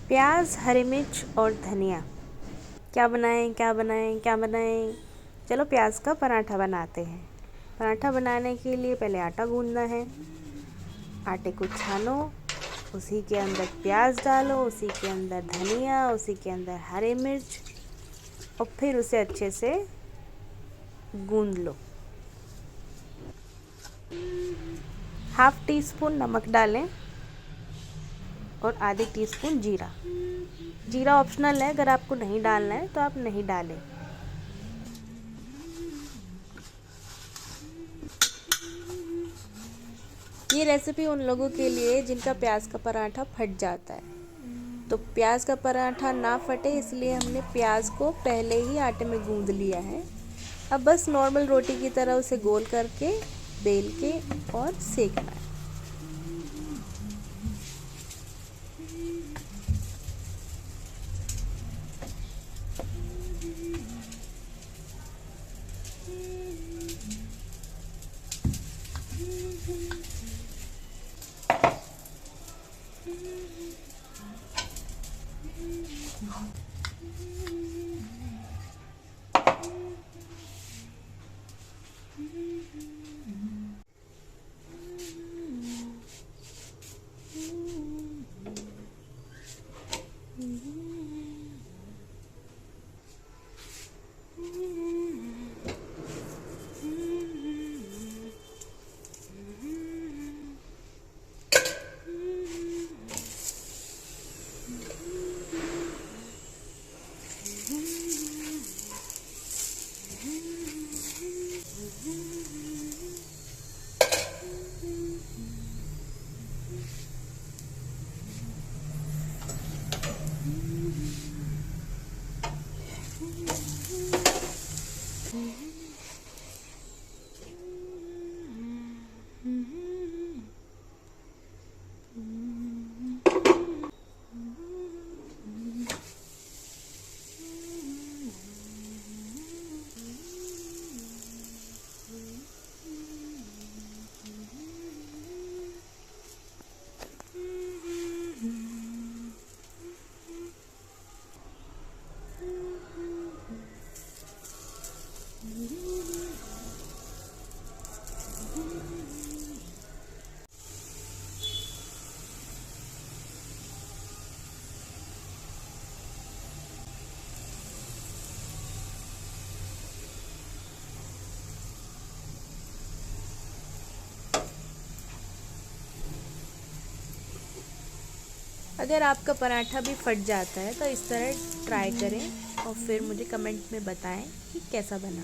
प्याज, हरी मिर्च और धनिया। क्या बनाएं क्या बनाएं क्या बनाएं। चलो प्याज का पराठा बनाते हैं। पराठा बनाने के लिए पहले आटा गूंदना है। आटे को छानो, उसी के अंदर प्याज डालो, उसी के अंदर धनिया, उसी के अंदर हरी मिर्च और फिर उसे अच्छे से गूंद लो। हाफ टी स्पून नमक डालें और आधी टीस्पून जीरा। जीरा ऑप्शनल है, अगर आपको नहीं डालना है तो आप नहीं डालें। ये रेसिपी उन लोगों के लिए जिनका प्याज का पराठा फट जाता है। तो प्याज का पराठा ना फटे इसलिए हमने प्याज को पहले ही आटे में गूंद लिया है। अब बस नॉर्मल रोटी की तरह उसे गोल करके बेल के और सेकना है। अगर आपका पराठा भी फट जाता है तो इस तरह ट्राई करें और फिर मुझे कमेंट में बताएं कि कैसा बना।